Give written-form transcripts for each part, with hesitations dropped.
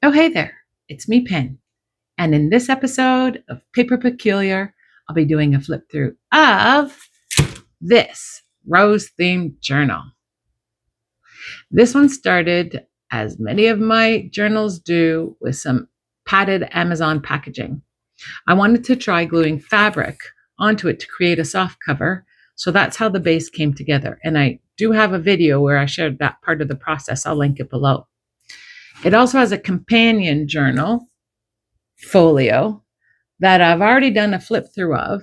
Oh, hey there, it's me, Pen. And in this episode of Paper Peculiar, I'll be doing a flip through of this rose themed journal. This one started, as many of my journals do, with some padded Amazon packaging. I wanted to try gluing fabric onto it to create a soft cover. So that's how the base came together. And I do have a video where I shared that part of the process. I'll link it below. It also has a companion journal folio that I've already done a flip through of.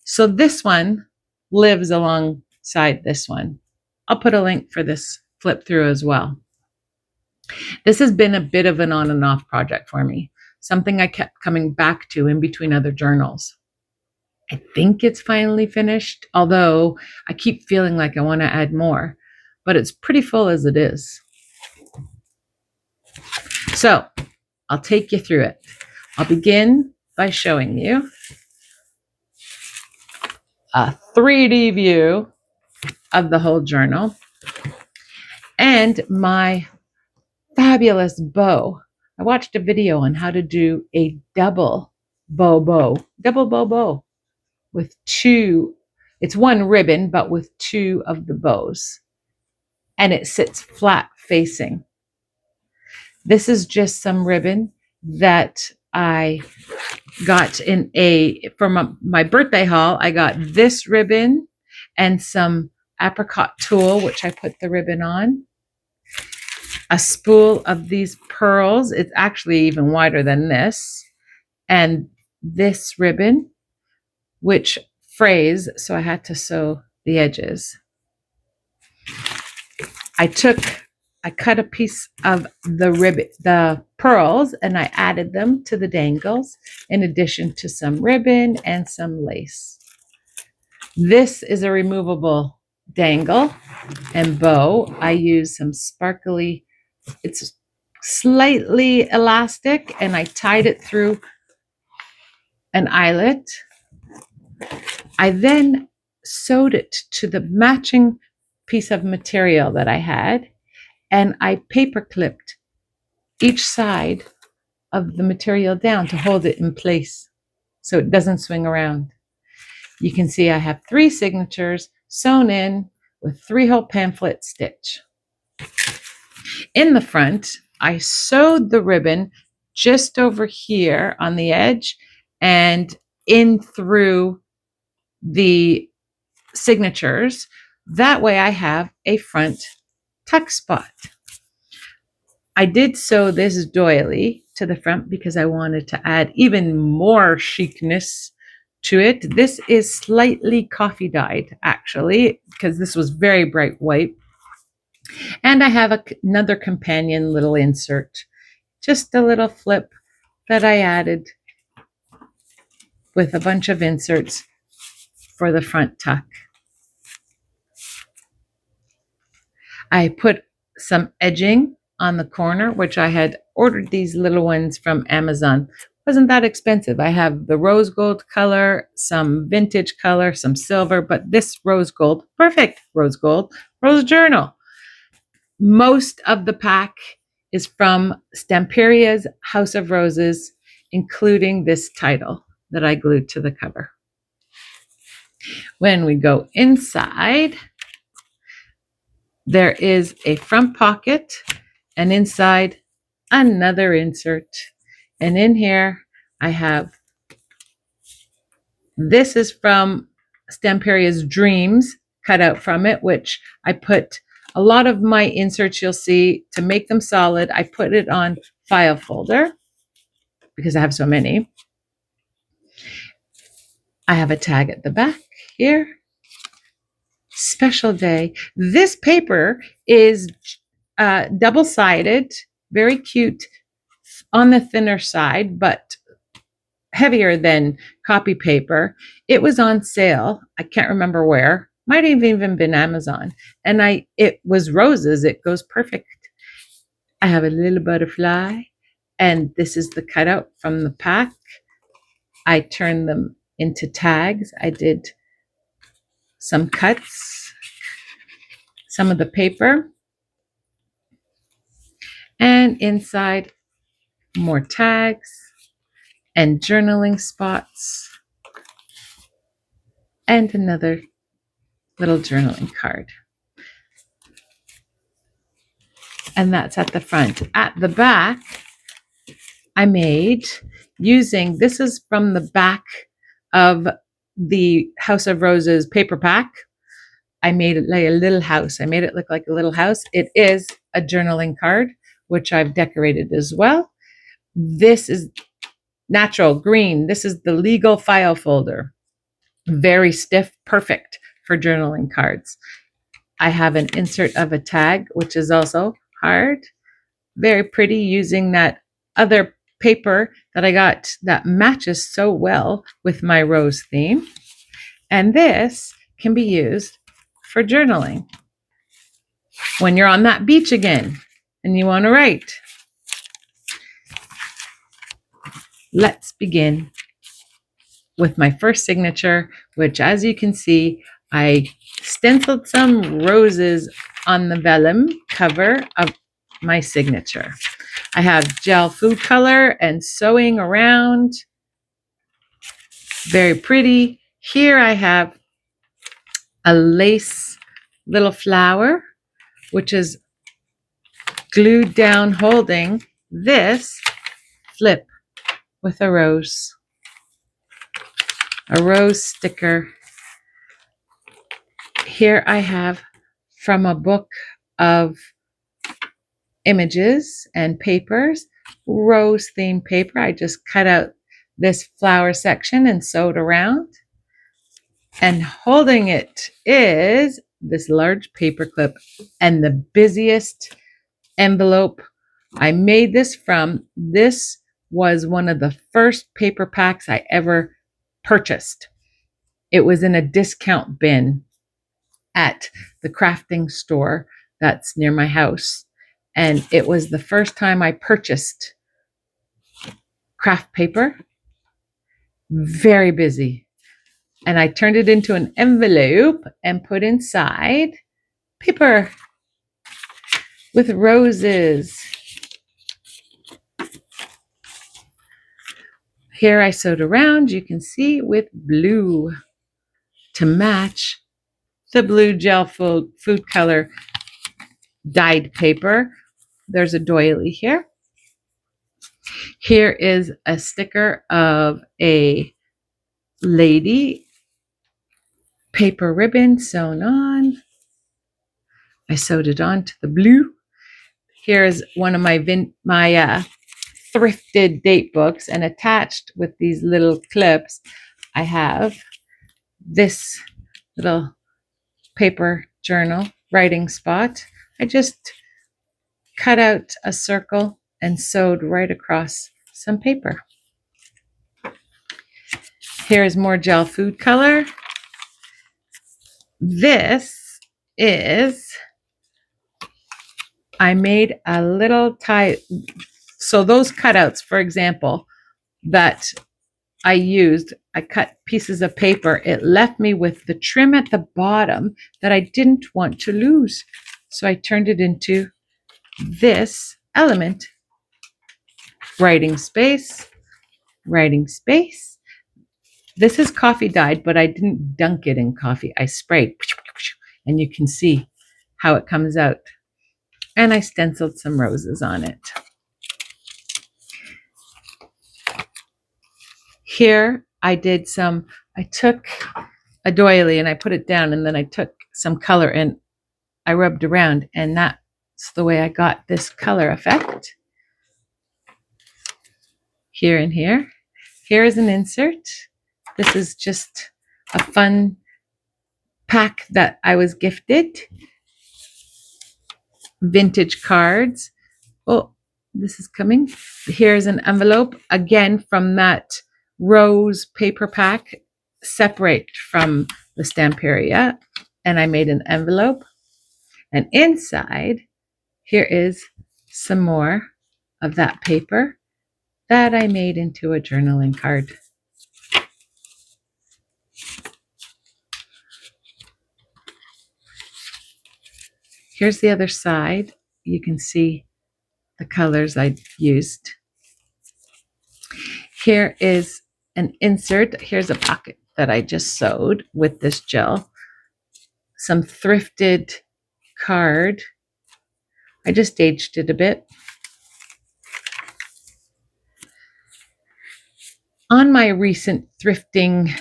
So this one lives alongside this one. I'll put a link for this flip through as well. This has been a bit of an on and off project for me, something I kept coming back to in between other journals. I think it's finally finished, although I keep feeling like I want to add more, but it's pretty full as it is. So I'll take you through it. I'll begin by showing you a 3D view of the whole journal and my fabulous bow. I watched a video on how to do a double bow with two. It's one ribbon, but with two of the bows, and it sits flat facing. This is just some ribbon that I got from my birthday haul. I got this ribbon and some apricot tulle, which I put the ribbon on. A spool of these pearls. It's actually even wider than this. And this ribbon, which frays, so I had to sew the edges. I cut a piece of the pearls, and I added them to the dangles in addition to some ribbon and some lace. This is a removable dangle and bow. I use some sparkly, it's slightly elastic, and I tied it through an eyelet. I then sewed it to the matching piece of material that I had, and I paper clipped each side of the material down to hold it in place so it doesn't swing around. You can see I have 3 signatures sewn in with 3-hole pamphlet stitch. In the front, I sewed the ribbon just over here on the edge and in through the signatures. That way I have a front tuck spot. I did sew this doily to the front because I wanted to add even more chicness to it. This is slightly coffee dyed, actually, because this was very bright white. And I have another companion little insert, just a little flip that I added with a bunch of inserts for the front tuck. I put some edging on the corner, which I had ordered these little ones from Amazon. Wasn't that expensive. I have the rose gold color, some vintage color, some silver, but this rose gold, perfect rose gold, rose journal. Most of the pack is from Stamperia's House of Roses, including this title that I glued to the cover. When we go inside, there is a front pocket, and inside another insert. And in here I have, this is from Stamperia's Dreams cut out from it, which I put a lot of my inserts, you'll see, to make them solid, I put it on file folder because I have so many. I have a tag at the back here. Special day. This paper is double-sided, very cute, on the thinner side, but heavier than copy paper. It was on sale. I can't remember where. Might have even been Amazon. And it was roses. It goes perfect. I have a little butterfly, and this is the cutout from the pack. I turned them into tags. I did some cuts, some of the paper, and inside more tags and journaling spots, and another little journaling card. And that's at the front. At the back, I made using, this is from the back of the House of Roses paper pack. I made it like a little house. I made it look like a little house. It is a journaling card, which I've decorated as well. This is natural green. This is the legal file folder. Very stiff, perfect for journaling cards. I have an insert of a tag, which is also hard. Very pretty, using that other paper that I got that matches so well with my rose theme. And this can be used for journaling. When you're on that beach again and you want to write. Let's begin with my first signature, which, as you can see, I stenciled some roses on the vellum cover of my signature. I have gel food color and sewing around. Very pretty. Here I have a lace little flower, which is glued down holding this flip with a rose sticker. Here I have from a book of images and papers, rose themed paper. I just cut out this flower section and sewed around. And holding it is this large paper clip and the busiest envelope I made this from. This was one of the first paper packs I ever purchased. It was in a discount bin at the crafting store that's near my house. And it was the first time I purchased craft paper. Very busy. And I turned it into an envelope and put inside paper with roses. Here I sewed around, you can see, with blue to match the blue gel food color dyed paper. There's a doily here. Here is a sticker of a lady, paper ribbon sewn on. I sewed it on to the blue. Here's one of my thrifted date books, and attached with these little clips, I have this little paper journal writing spot. I just cut out a circle and sewed right across some paper. Here's more gel food color. This is, I made a little tie. So those cutouts, for example, that I used, I cut pieces of paper. It left me with the trim at the bottom that I didn't want to lose. So I turned it into this element. Writing space, writing space. This is coffee dyed, but I didn't dunk it in coffee. I sprayed, and you can see how it comes out. And I stenciled some roses on it. Here I took a doily and I put it down, and then I took some color and I rubbed around, and that's the way I got this color effect. Here and here. Here is an insert. This is just a fun pack that I was gifted. Vintage cards. Oh, this is coming. Here's an envelope, again from that rose paper pack, separate from the Stamperia. And I made an envelope. And inside, here is some more of that paper that I made into a journaling card. Here's the other side. You can see the colors I used. Here is an insert. Here's a pocket that I just sewed with this gel. Some thrifted card. I just aged it a bit. On my recent thrifting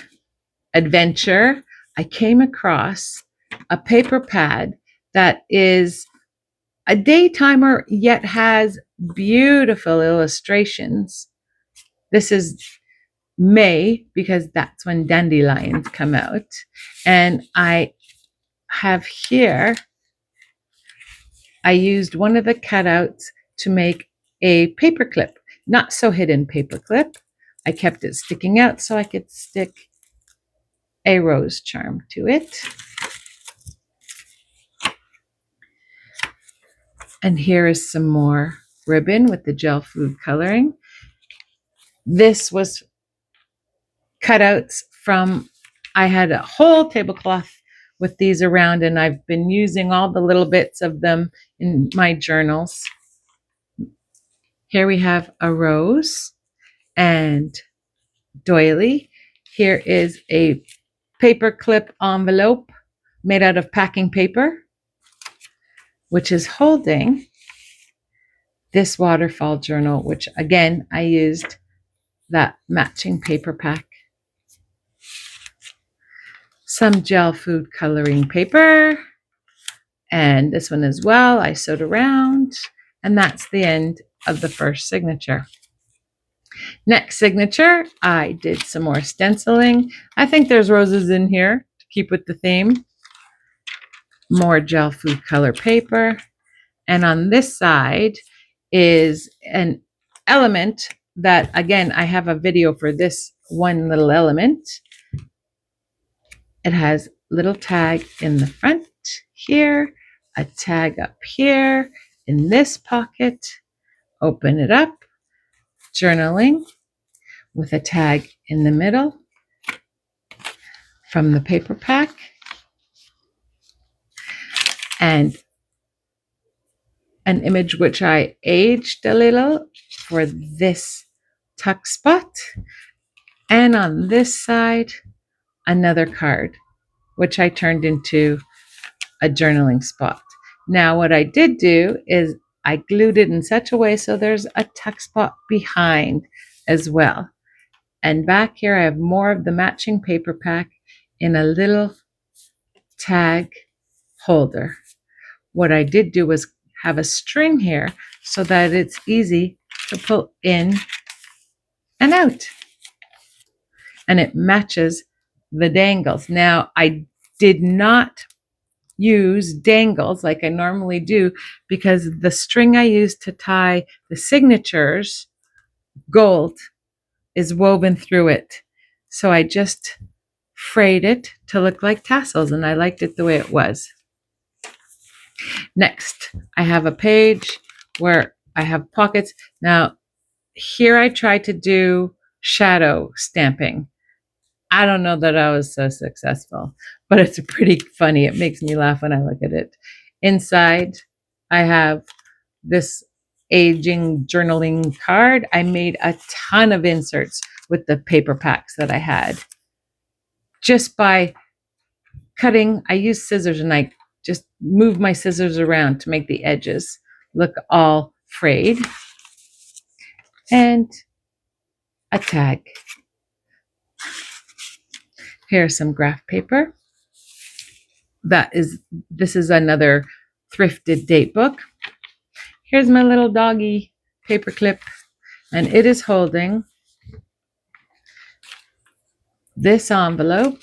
adventure, I came across a paper pad that is a daytimer yet has beautiful illustrations. This is May because that's when dandelions come out. And I have here, I used one of the cutouts to make a paper clip, not so hidden paper clip. I kept it sticking out so I could stick a rose charm to it. And here is some more ribbon with the gel food coloring. This was cutouts from, I had a whole tablecloth with these around, and I've been using all the little bits of them in my journals. Here we have a rose and doily. Here is a paper clip envelope made out of packing paper, which is holding this waterfall journal, which again, I used that matching paper pack. Some gel food coloring paper, and this one as well, I sewed around, and that's the end of the first signature. Next signature, I did some more stenciling. I think there's roses in here to keep with the theme. More gel food color paper. And on this side is an element that, again, I have a video for this one little element. It has little tag in the front here, a tag up here in this pocket. Open it up, journaling with a tag in the middle from the paper pack. And an image which I aged a little for this tuck spot. And on this side, another card, which I turned into a journaling spot. Now, what I did do is I glued it in such a way so there's a tuck spot behind as well. And back here, I have more of the matching paper pack in a little tag holder. What I did do was have a string here so that it's easy to pull in and out. And it matches the dangles. Now, I did not use dangles like I normally do because the string I used to tie the signatures, gold, is woven through it. So I just frayed it to look like tassels, and I liked it the way it was. Next, I have a page where I have pockets. Now, here I tried to do shadow stamping. I don't know that I was so successful, but it's pretty funny. It makes me laugh when I look at it. Inside, I have this aging journaling card. I made a ton of inserts with the paper packs that I had. Just by cutting, I used scissors and I just moved my scissors around to make the edges look all frayed. And a tag. Here's some graph paper. This is another thrifted date book. Here's my little doggy paper clip, and it is holding this envelope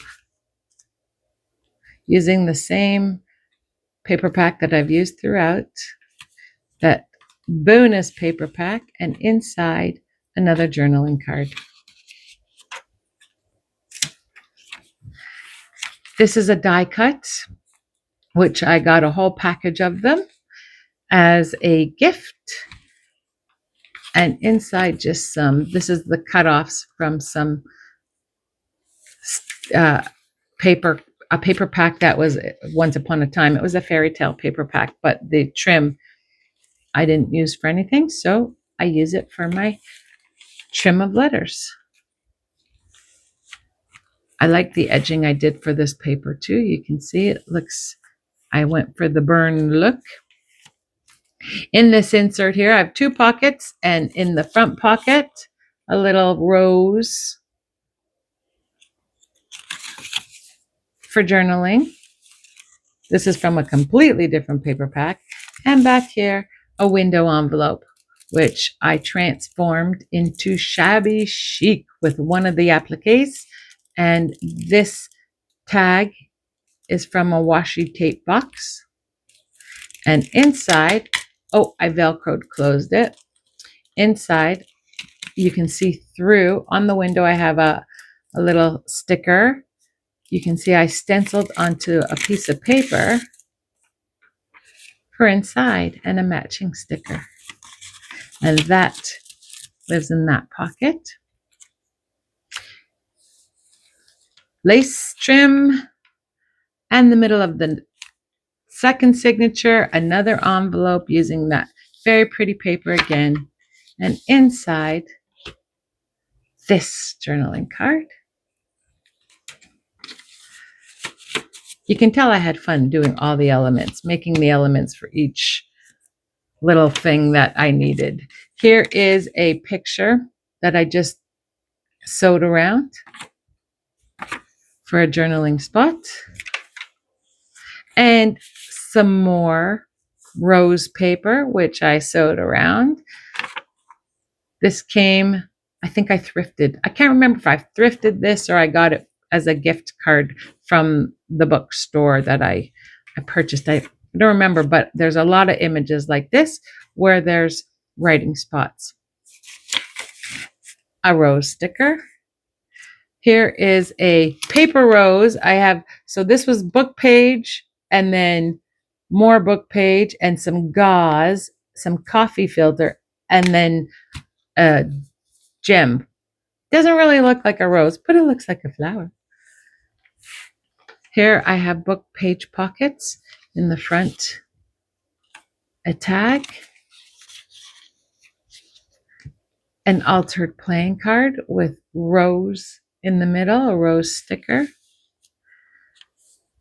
using the same paper pack that I've used throughout, that bonus paper pack, and inside another journaling card. This is a die cut, which I got a whole package of them as a gift. And inside just this is the cutoffs from some paper, a paper pack that was once upon a time. It was a fairy tale paper pack, but the trim I didn't use for anything, so I use it for my trim of letters. I like the edging I did for this paper too. You can see it looks, I went for the burn look. In this insert here, I have 2 pockets, and in the front pocket, a little rose for journaling. This is from a completely different paper pack. And back here, a window envelope, which I transformed into shabby chic with one of the appliques. And this tag is from a washi tape box. And inside, oh, I Velcroed closed it. Inside, you can see through. On the window, I have a little sticker. You can see I stenciled onto a piece of paper for inside and a matching sticker. And that lives in that pocket. Lace trim, and the middle of the second signature, another envelope using that very pretty paper again. And inside, this journaling card. You can tell I had fun doing all the elements, making the elements for each little thing that I needed. Here is a picture that I just sewed around for a journaling spot. And some more rose paper, which I sewed around. This came, I think I thrifted. I can't remember if I thrifted this or I got it as a gift card from the bookstore that I purchased. I don't remember, but there's a lot of images like this where there's writing spots. A rose sticker. Here is a paper rose. I have, so this was book page and then more book page and some gauze, some coffee filter, and then a gem. Doesn't really look like a rose, but it looks like a flower. Here I have book page pockets. In the front, a tag, an altered playing card with rose in the middle, a rose sticker,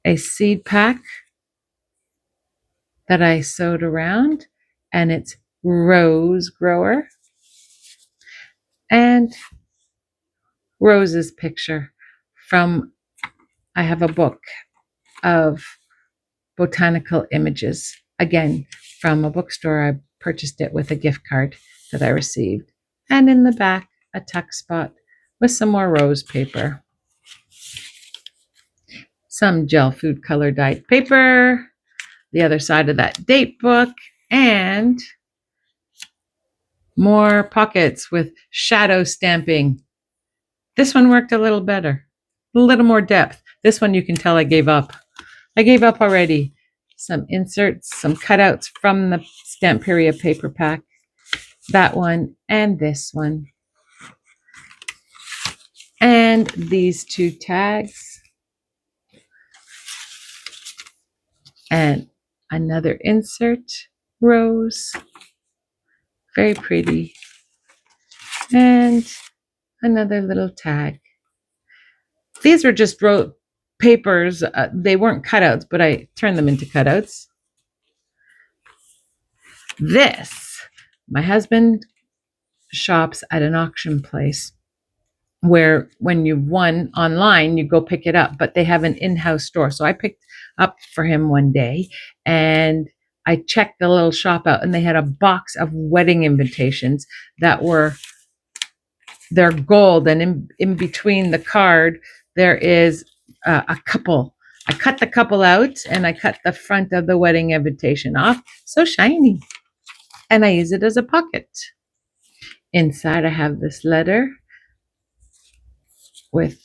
a seed pack that I sewed around, and it's rose grower, and Rose's picture from, I have a book of botanical images, again, from a bookstore. I purchased it with a gift card that I received. And in the back, a tuck spot with some more rose paper. Some gel food color dyed paper, the other side of that date book, and more pockets with shadow stamping. This one worked a little better, a little more depth. This one you can tell I gave up. I gave up already. Some inserts, some cutouts from the Stamperia paper pack. That one and this one. And these 2 tags. And another insert, rose. Very pretty. And another little tag. These were just papers. They weren't cutouts, but I turned them into cutouts. This, my husband shops at an auction place where when you've won online, you go pick it up, but they have an in-house store. So I picked up for him one day and I checked the little shop out and they had a box of wedding invitations that were, they're gold. And in between the card, there is a couple. I cut the couple out and I cut the front of the wedding invitation off. So shiny. And I use it as a pocket. Inside I have this letter with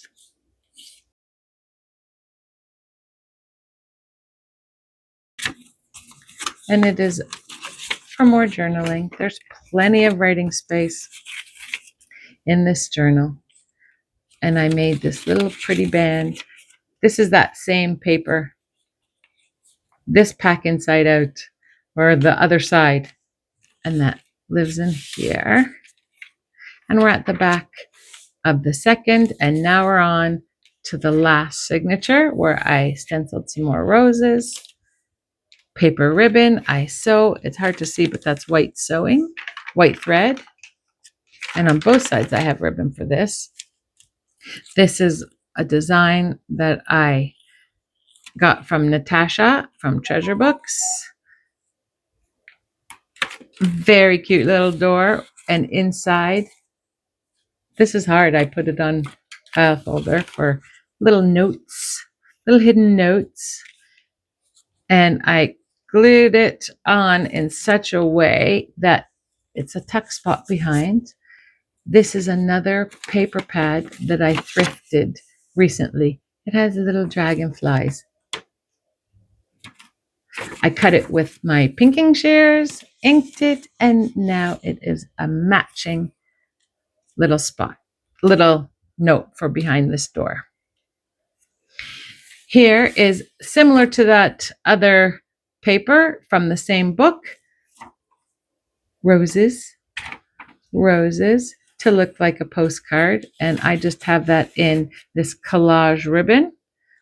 and it is for more journaling. There's plenty of writing space in this journal. And I made this little pretty band. This is that same paper. This pack inside out, or the other side. And that lives in here. And we're at the back of the second, and now we're on to the last signature where I stenciled some more roses. Paper ribbon, I sew. It's hard to see, but that's white sewing, white thread. And on both sides, I have ribbon for this. This is a design that I got from Natasha from Treasure Books. Very cute little door. And inside, this is hard. I put it on file folder for little notes, little hidden notes. And I glued it on in such a way that it's a tuck spot behind. This is another paper pad that I thrifted recently. It has little dragonflies. I cut it with my pinking shears, inked it, and now it is a matching little spot, little note for behind this door. Here is similar to that other paper from the same book. Roses, roses to look like a postcard. And I just have that in this collage ribbon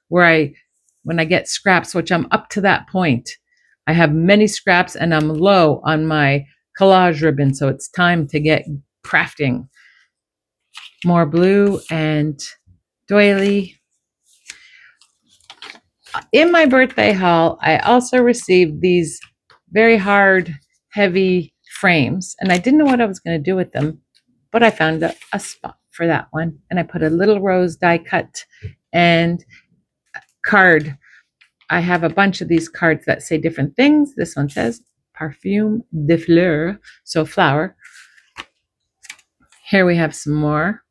where when I get scraps, which I'm up to that point, I have many scraps and I'm low on my collage ribbon. So it's time to get crafting. More blue and doily. In my birthday haul, I also received these very hard, heavy frames, and I didn't know what I was going to do with them, but I found a spot for that one, and I put a little rose die cut and card. I have a bunch of these cards that say different things. This one says Parfum de Fleur, so flower. Here we have some more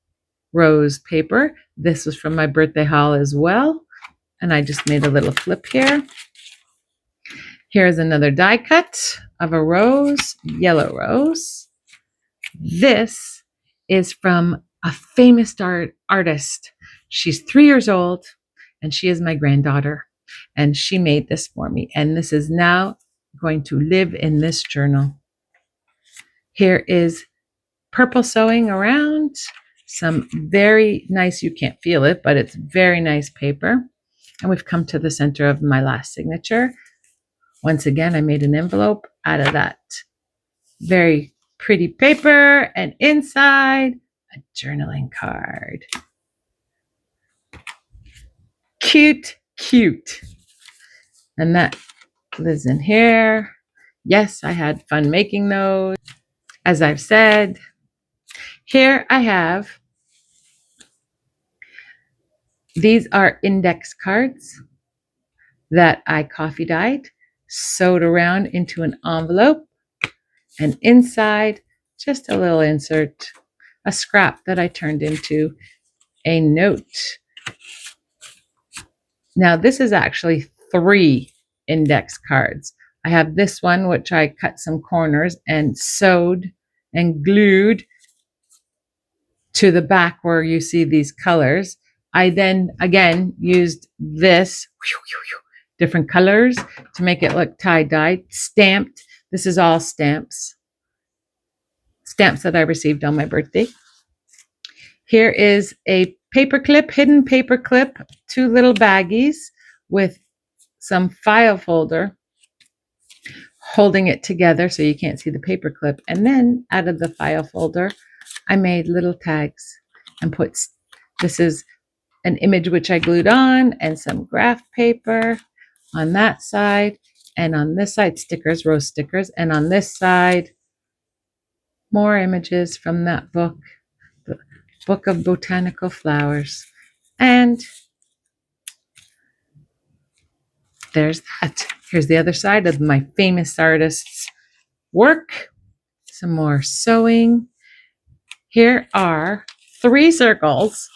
rose paper. This was from my birthday haul as well. And I just made a little flip here. Here's another die cut of a rose, yellow rose. This is from a famous artist. She's 3 years old and she is my granddaughter. And she made this for me. And this is now going to live in this journal. Here is purple sewing around. Some very nice, you can't feel it, but it's very nice paper. And we've come to the center of my last signature. Once again, I made an envelope out of that very pretty paper, and inside a journaling card. Cute, cute. And that lives in here. Yes, I had fun making those. As I've said, here I have, these are index cards that I coffee dyed, sewed around into an envelope, and inside, just a little insert, a scrap that I turned into a note. Now, this is actually 3 index cards. I have this one, which I cut some corners and sewed and glued to the back where you see these colors. I then, again, used this, different colors to make it look tie-dyed, stamped. This is all stamps. Stamps that I received on my birthday. Here is a paper clip, hidden paper clip, 2 little baggies with some file folder holding it together so you can't see the paper clip. And then out of the file folder, I made little tags and put, this is an image which I glued on, and some graph paper on that side. And on this side, stickers, rose stickers. And on this side, more images from that book, the Book of Botanical Flowers. And there's that. Here's the other side of my famous artist's work. Some more sewing. Here are 3 circles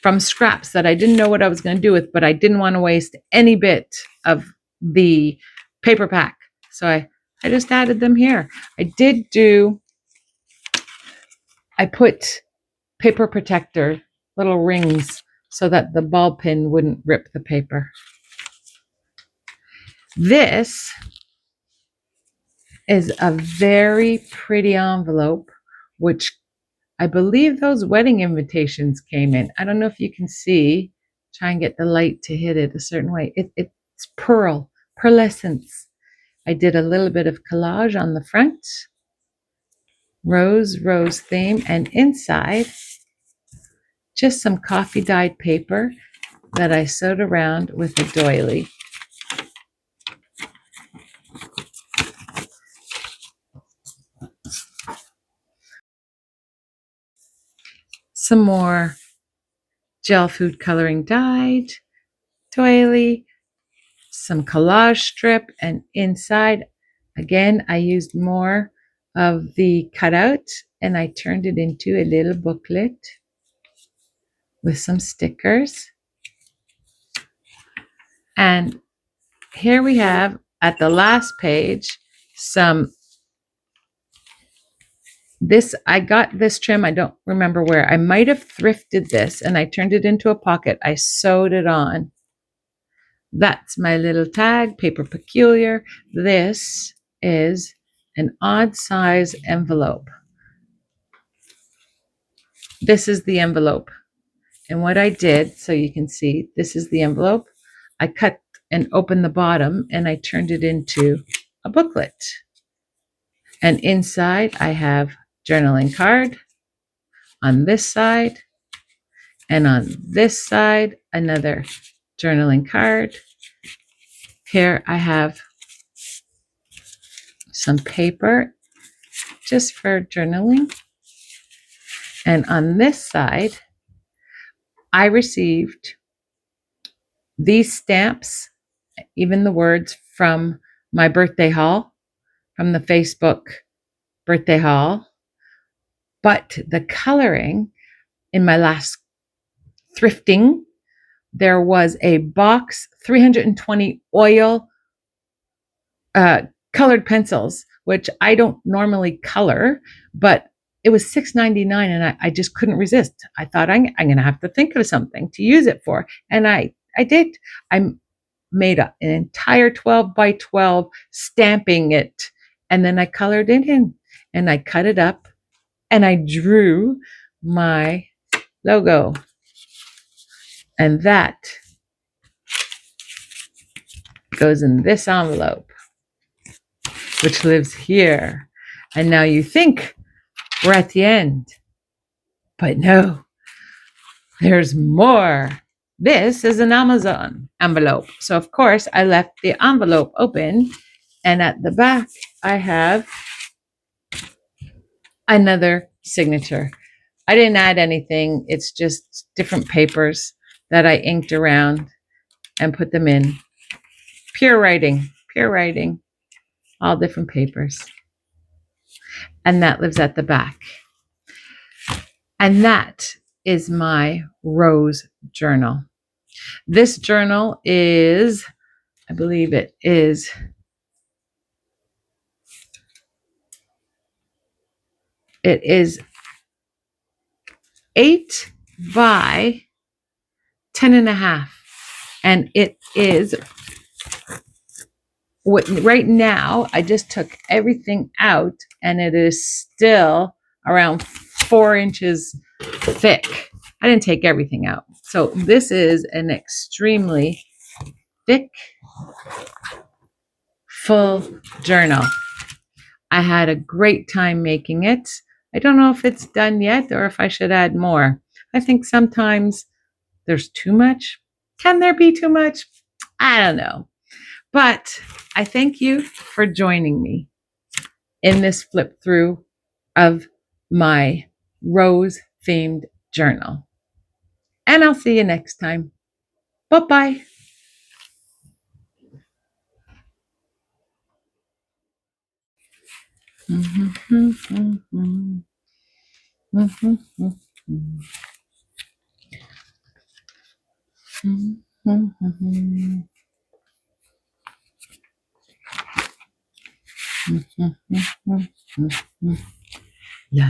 from scraps that I didn't know what I was going to do with, but I didn't want to waste any bit of the paper pack. So I just added them here. I put paper protector, little rings, so that the ball pin wouldn't rip the paper. This is a very pretty envelope, which I believe those wedding invitations came in. I don't know if you can see. Try and get the light to hit it a certain way. It's pearlescence. I did a little bit of collage on the front, rose theme, and inside just some coffee dyed paper that I sewed around with a doily. Some more gel food coloring dyed doily, some collage strip, and inside, again, I used more of the cutout and I turned it into a little booklet with some stickers. And here we have at the last page I got this trim, I don't remember where. I might have thrifted this and I turned it into a pocket. I sewed it on. That's my little tag, Paper Peculiar. This is an odd size envelope. This is the envelope. And what I did, so you can see, this is the envelope. I cut and opened the bottom and I turned it into a booklet. And inside I have journaling card on this side, and on this side, another journaling card. Here I have some paper just for journaling. And on this side, I received these stamps, even the words from my birthday haul, from the Facebook birthday haul. But the coloring in my last thrifting, there was a box, 320 oil colored pencils, which I don't normally color, but it was $6.99 and I just couldn't resist. I thought I'm going to have to think of something to use it for. And I did. I made an entire 12 by 12 stamping it. And then I colored it in and I cut it up and I drew my logo. And that goes in this envelope, which lives here. And now you think we're at the end, but no, there's more. This is an Amazon envelope. So of course I left the envelope open, and at the back I have another signature. I didn't add anything. It's just different papers that I inked around and put them in. Pure writing, all different papers. And that lives at the back. And that is my rose journal. This journal is, I believe it is, it is 8 by 10.5. And it is, right now, I just took everything out and it is still around 4 inches thick. I didn't take everything out. So this is an extremely thick, full journal. I had a great time making it. I don't know if it's done yet or if I should add more. I think sometimes there's too much. Can there be too much? I don't know. But I thank you for joining me in this flip through of my rose themed journal. And I'll see you next time. Bye-bye. La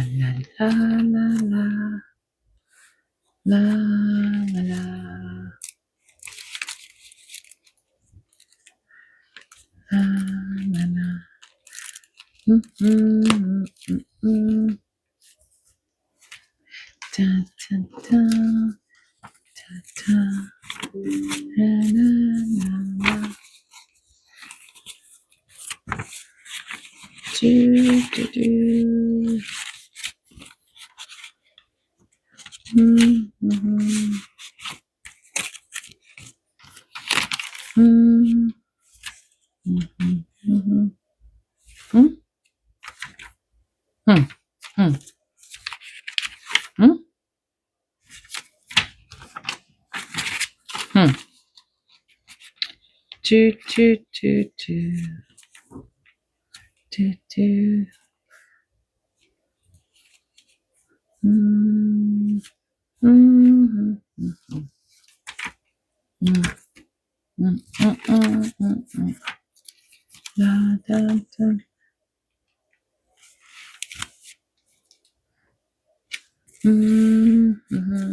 la la la la la la la. Da, da, da, da, da. Na, na, na, na. Do, do, do. Mm, mhm. Mm, mhm, mhm. Mm, mm, mm, mm, mm. Do, do, do, do, do, do. Mm, mhm, mhm, mm, mm, mm, mm, mm, mm. Da, da, da. Mm, mhm.